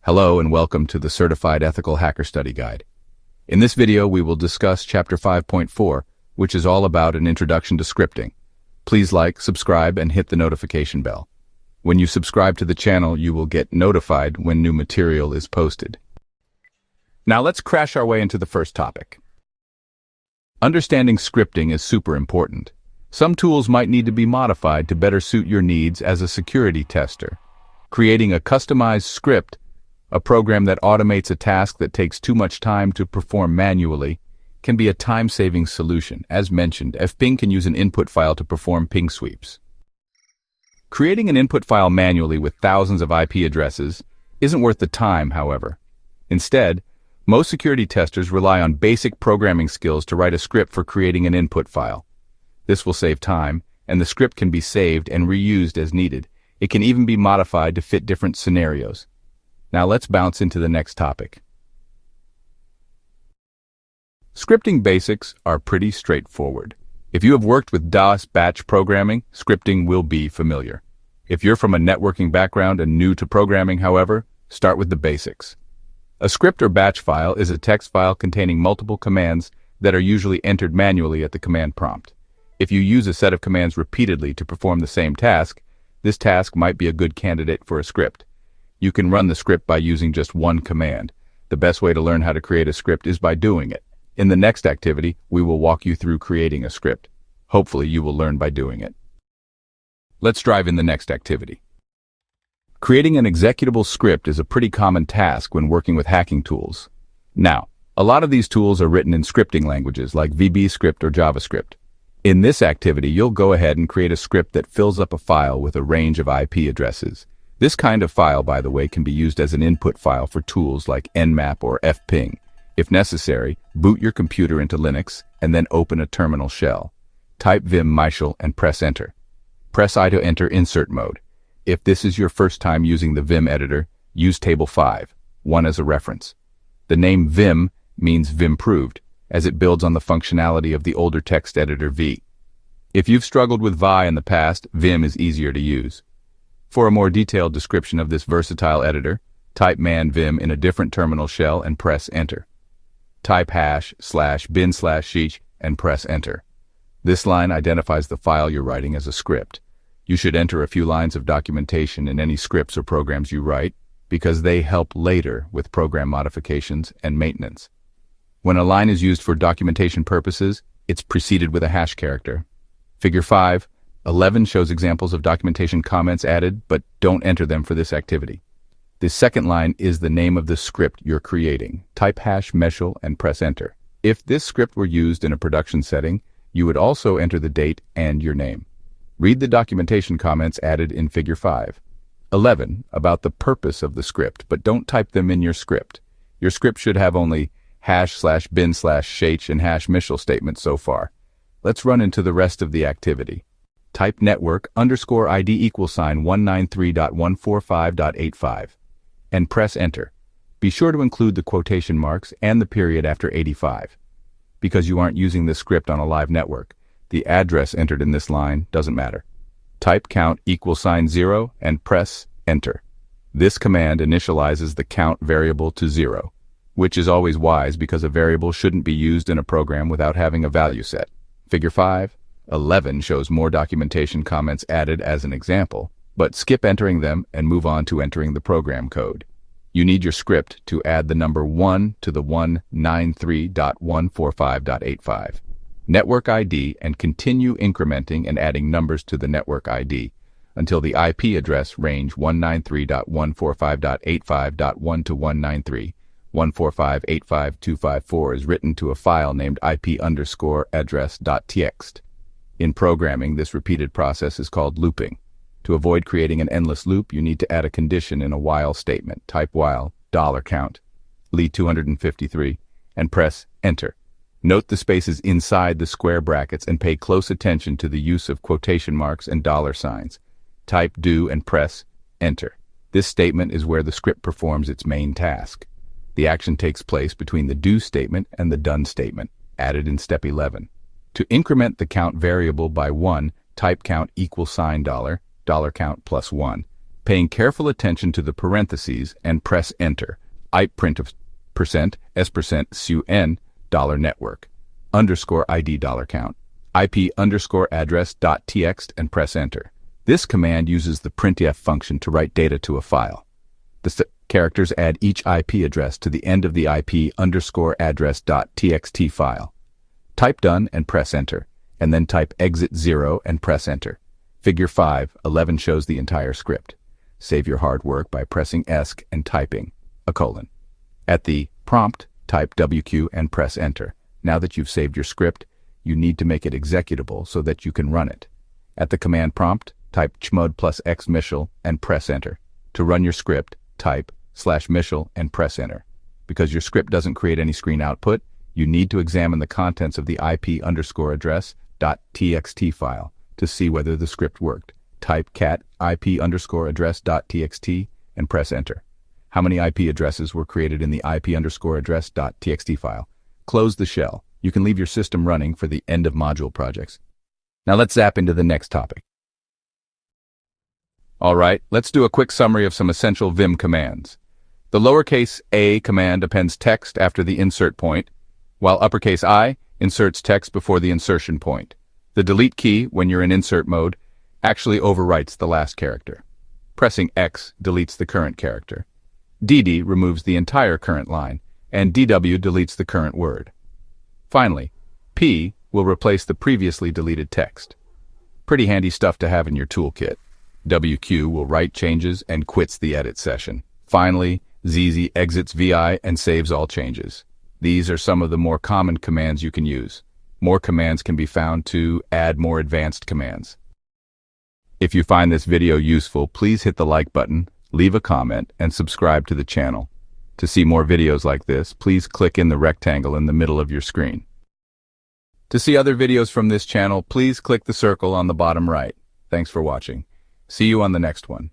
Hello and welcome to the Certified Ethical Hacker Study Guide. In this video, we will discuss Chapter 5.4, which is all about an introduction to scripting. Please like, subscribe, and hit the notification bell. When you subscribe to the channel, you will get notified when new material is posted. Now let's crash our way into the first topic. Understanding scripting is super important. Some tools might need to be modified to better suit your needs as a security tester. Creating a customized script, a program that automates a task that takes too much time to perform manually, can be a time-saving solution. As mentioned, fping can use an input file to perform ping sweeps. Creating an input file manually with thousands of IP addresses isn't worth the time, however. Instead, most security testers rely on basic programming skills to write a script for creating an input file. This will save time, and the script can be saved and reused as needed. It can even be modified to fit different scenarios. Now let's bounce into the next topic. Scripting basics are pretty straightforward. If you have worked with DOS batch programming, scripting will be familiar. If you're from a networking background and new to programming, however, start with the basics. A script or batch file is a text file containing multiple commands that are usually entered manually at the command prompt. If you use a set of commands repeatedly to perform the same task, this task might be a good candidate for a script. You can run the script by using just one command. The best way to learn how to create a script is by doing it. In the next activity, we will walk you through creating a script. Hopefully, you will learn by doing it. Let's dive in the next activity. Creating an executable script is a pretty common task when working with hacking tools. Now, a lot of these tools are written in scripting languages like VB Script or JavaScript. In this activity, you'll go ahead and create a script that fills up a file with a range of IP addresses. This kind of file, by the way, can be used as an input file for tools like Nmap or fping. If necessary, boot your computer into Linux and then open a terminal shell. Type vim-mishal and press enter. Press I to enter insert mode. If this is your first time using the Vim editor, use table 5, 1 as a reference. The name Vim means Vimproved, as it builds on the functionality of the older text editor V. If you've struggled with Vi in the past, Vim is easier to use. For a more detailed description of this versatile editor, type man vim in a different terminal shell and press enter. Type #bin/sheech and press enter. This line identifies the file you're writing as a script. You should enter a few lines of documentation in any scripts or programs you write, because they help later with program modifications and maintenance. When a line is used for documentation purposes, it's preceded with a hash character. Figure 5:11 shows examples of documentation comments added, but don't enter them for this activity. The second line is the name of the script you're creating. Type #meshal and press enter. If this script were used in a production setting, you would also enter the date and your name. Read the documentation comments added in Figure 5:11 about the purpose of the script, but don't type them in your script. Your script should have only #bin/sheech and #mishal statements so far. Let's run into the rest of the activity. Type network_ID =193.145.85 and press enter. Be sure to include the quotation marks and the period after 85. Because you aren't using this script on a live network, the address entered in this line doesn't matter. Type count =0 and press enter. This command initializes the count variable to 0, which is always wise because a variable shouldn't be used in a program without having a value set. Figure 5:11 shows more documentation comments added as an example, but skip entering them and move on to entering the program code. You need your script to add the number 1 to the 193.145.85 network ID and continue incrementing and adding numbers to the network ID until the IP address range 193.145.85.1 to 193.145.85.254 is written to a file named IP_address.txt. In programming, this repeated process is called looping. To avoid creating an endless loop, you need to add a condition in a while statement. Type while $count, $253, and press enter. Note the spaces inside the square brackets and pay close attention to the use of quotation marks and $signs. Type do and press enter. This statement is where the script performs its main task. The action takes place between the do statement and the done statement, added in step 11. To increment the count variable by 1, type count $, $count +1. paying careful attention to the parentheses and press Enter. IP print of %S%SYN $network underscore ID $count. IP underscore address .txt and press Enter. This command uses the printf function to write data to a file. The characters add each IP address to the end of the IP underscore address .txt file. Type done and press Enter, and then type exit 0 and press Enter. Figure 5:11 shows the entire script. Save your hard work by pressing ESC and typing a colon. At the prompt, type WQ and press Enter. Now that you've saved your script, you need to make it executable so that you can run it. At the command prompt, type chmod plus x mishal and press Enter. To run your script, type /mishal and press Enter. Because your script doesn't create any screen output, you need to examine the contents of the IP underscore address .txt file to see whether the script worked. Type cat IP underscore address .txt and press Enter. How many IP addresses were created in the IP underscore address .txt file? Close the shell. You can leave your system running for the end of module projects. Now let's zap into the next topic. All right, let's do a quick summary of some essential Vim commands. The lowercase a command appends text after the insert point, while uppercase I inserts text before the insertion point. The delete key, when you're in insert mode, actually overwrites the last character. Pressing X deletes the current character. DD removes the entire current line, and DW deletes the current word. Finally, P will replace the previously deleted text. Pretty handy stuff to have in your toolkit. WQ will write changes and quits the edit session. Finally, ZZ exits VI and saves all changes. These are some of the more common commands you can use. More commands can be found to add more advanced commands. If you find this video useful, please hit the like button, leave a comment, and subscribe to the channel. To see more videos like this, please click in the rectangle in the middle of your screen. To see other videos from this channel, please click the circle on the bottom right. Thanks for watching. See you on the next one.